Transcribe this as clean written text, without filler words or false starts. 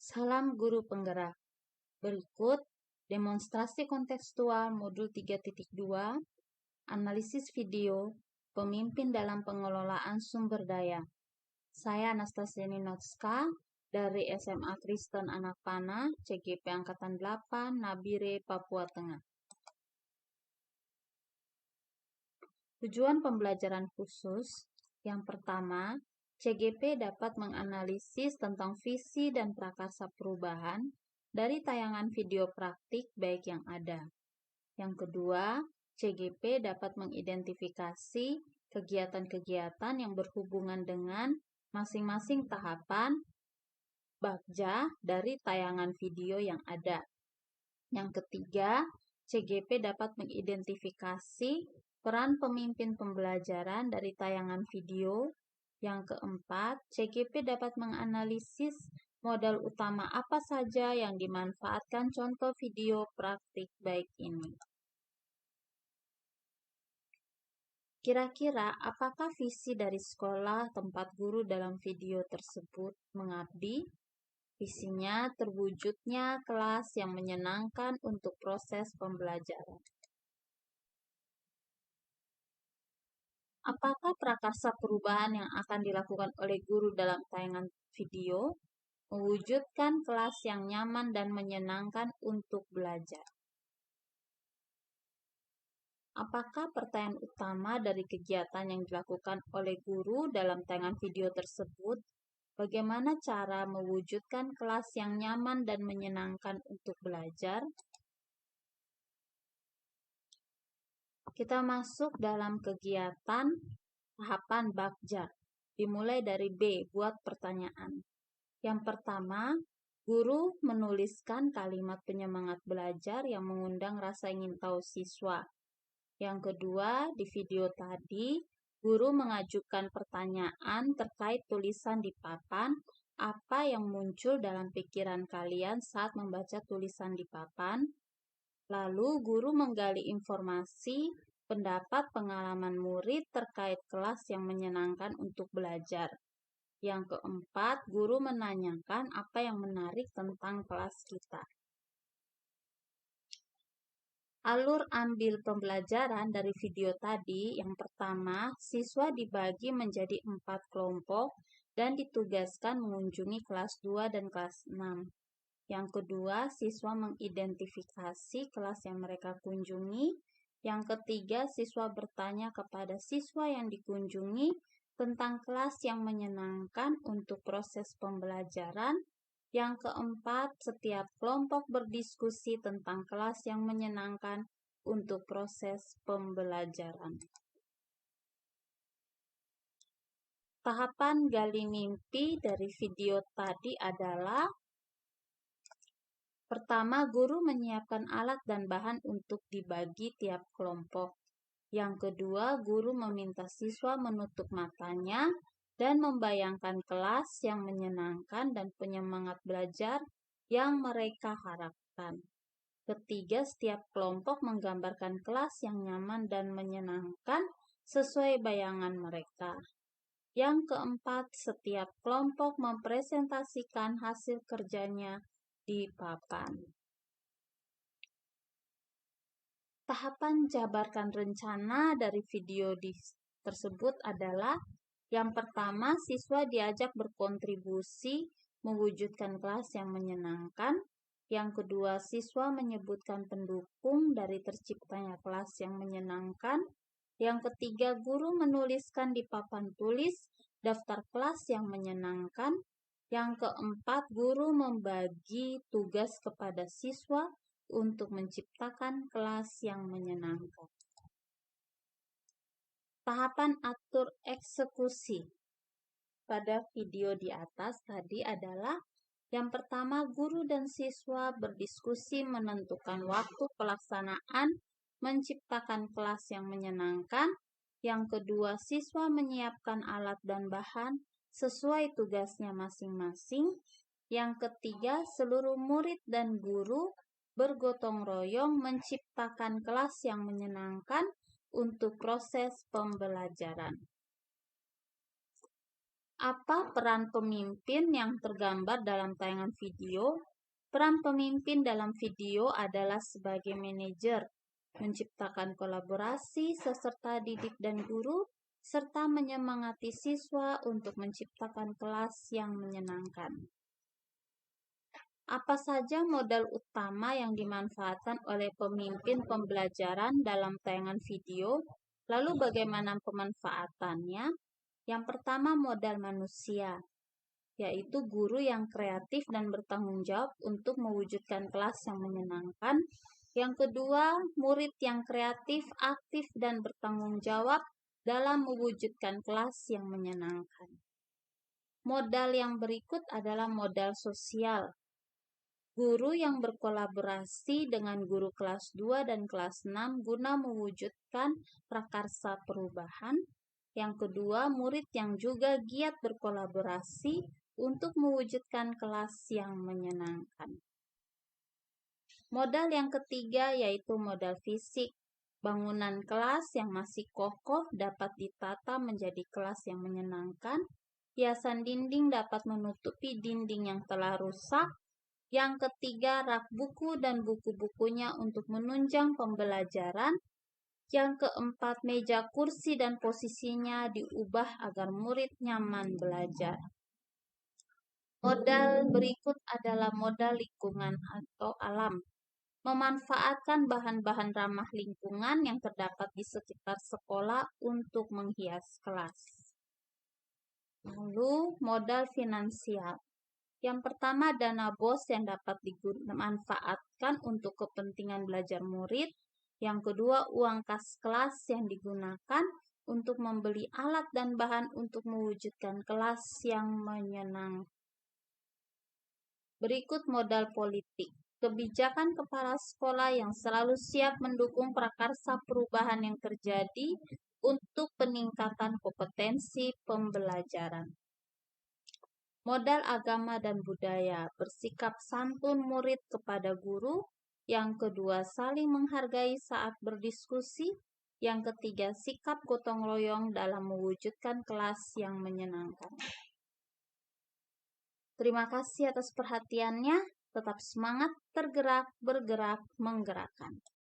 Salam Guru Penggerak. Berikut demonstrasi kontekstual modul 3.2, analisis video, pemimpin dalam pengelolaan sumber daya. Saya Anastasia Ninotska dari SMA Kristen Anak Panah, CGP Angkatan 8, Nabire, Papua Tengah. Tujuan pembelajaran khusus. Yang pertama, CGP dapat menganalisis tentang visi dan prakarsa perubahan dari tayangan video praktik baik yang ada. Yang kedua, CGP dapat mengidentifikasi kegiatan-kegiatan yang berhubungan dengan masing-masing tahapan bagja dari tayangan video yang ada. Yang ketiga, CGP dapat mengidentifikasi peran pemimpin pembelajaran dari tayangan video. Yang keempat, CGP dapat menganalisis modal utama apa saja yang dimanfaatkan contoh video praktik baik ini. Kira-kira apakah visi dari sekolah tempat guru dalam video tersebut mengabdi? Visinya terwujudnya kelas yang menyenangkan untuk proses pembelajaran. Apakah prakarsa perubahan yang akan dilakukan oleh guru dalam tayangan video? Mewujudkan kelas yang nyaman dan menyenangkan untuk belajar. Apakah pertanyaan utama dari kegiatan yang dilakukan oleh guru dalam tayangan video tersebut? Bagaimana cara mewujudkan kelas yang nyaman dan menyenangkan untuk belajar? Kita masuk dalam kegiatan tahapan bagja. Dimulai dari B, buat pertanyaan. Yang pertama, guru menuliskan kalimat penyemangat belajar yang mengundang rasa ingin tahu siswa. Yang kedua, di video tadi, guru mengajukan pertanyaan terkait tulisan di papan. Apa yang muncul dalam pikiran kalian saat membaca tulisan di papan? Lalu, guru menggali informasi, pendapat pengalaman murid terkait kelas yang menyenangkan untuk belajar. Yang keempat, guru menanyakan apa yang menarik tentang kelas kita. Alur ambil pembelajaran dari video tadi, yang pertama, siswa dibagi menjadi 4 kelompok dan ditugaskan mengunjungi kelas 2 dan kelas 6. Yang kedua, siswa mengidentifikasi kelas yang mereka kunjungi. Yang ketiga, siswa bertanya kepada siswa yang dikunjungi tentang kelas yang menyenangkan untuk proses pembelajaran. Yang keempat, setiap kelompok berdiskusi tentang kelas yang menyenangkan untuk proses pembelajaran. Tahapan gali mimpi dari video tadi adalah: pertama, guru menyiapkan alat dan bahan untuk dibagi tiap kelompok. Yang kedua, guru meminta siswa menutup matanya dan membayangkan kelas yang menyenangkan dan penyemangat belajar yang mereka harapkan. Ketiga, setiap kelompok menggambarkan kelas yang nyaman dan menyenangkan sesuai bayangan mereka. Yang keempat, setiap kelompok mempresentasikan hasil kerjanya di papan. Tahapan jabarkan rencana dari video tersebut adalah: yang pertama, siswa diajak berkontribusi mewujudkan kelas yang menyenangkan. Yang kedua, siswa menyebutkan pendukung dari terciptanya kelas yang menyenangkan. Yang ketiga, guru menuliskan di papan tulis daftar kelas yang menyenangkan. Yang keempat, guru membagi tugas kepada siswa untuk menciptakan kelas yang menyenangkan. Tahapan atur eksekusi pada video di atas tadi adalah: yang pertama, guru dan siswa berdiskusi menentukan waktu pelaksanaan menciptakan kelas yang menyenangkan. Yang kedua, siswa menyiapkan alat dan bahan sesuai tugasnya masing-masing. Yang ketiga, seluruh murid dan guru bergotong royong menciptakan kelas yang menyenangkan untuk proses pembelajaran. Apa peran pemimpin yang tergambar dalam tayangan video? Peran pemimpin dalam video adalah sebagai manajer, menciptakan kolaborasi peserta didik dan guru, serta menyemangati siswa untuk menciptakan kelas yang menyenangkan. Apa saja modal utama yang dimanfaatkan oleh pemimpin pembelajaran dalam tayangan video? Lalu bagaimana pemanfaatannya? Yang pertama, modal manusia, yaitu guru yang kreatif dan bertanggung jawab untuk mewujudkan kelas yang menyenangkan. Yang kedua, murid yang kreatif, aktif, dan bertanggung jawab dalam mewujudkan kelas yang menyenangkan. Modal yang berikut adalah modal sosial. Guru yang berkolaborasi dengan guru kelas 2 dan kelas 6 guna mewujudkan prakarsa perubahan. Yang kedua, murid yang juga giat berkolaborasi untuk mewujudkan kelas yang menyenangkan. Modal yang ketiga yaitu modal fisik. Bangunan kelas yang masih kokoh dapat ditata menjadi kelas yang menyenangkan. Hiasan dinding dapat menutupi dinding yang telah rusak. Yang ketiga, rak buku dan buku-bukunya untuk menunjang pembelajaran. Yang keempat, meja kursi dan posisinya diubah agar murid nyaman belajar. Modal berikut adalah modal lingkungan atau alam. Memanfaatkan bahan-bahan ramah lingkungan yang terdapat di sekitar sekolah untuk menghias kelas. Lalu, modal finansial. Yang pertama, dana BOS yang dapat dimanfaatkan untuk kepentingan belajar murid. Yang kedua, uang kas kelas yang digunakan untuk membeli alat dan bahan untuk mewujudkan kelas yang menyenangkan. Berikut modal politik. Kebijakan kepala sekolah yang selalu siap mendukung prakarsa perubahan yang terjadi untuk peningkatan kompetensi pembelajaran. Modal agama dan budaya, bersikap santun murid kepada guru. Yang kedua, saling menghargai saat berdiskusi. Yang ketiga, sikap gotong royong dalam mewujudkan kelas yang menyenangkan. Terima kasih atas perhatiannya. Tetap semangat, tergerak, bergerak, menggerakkan.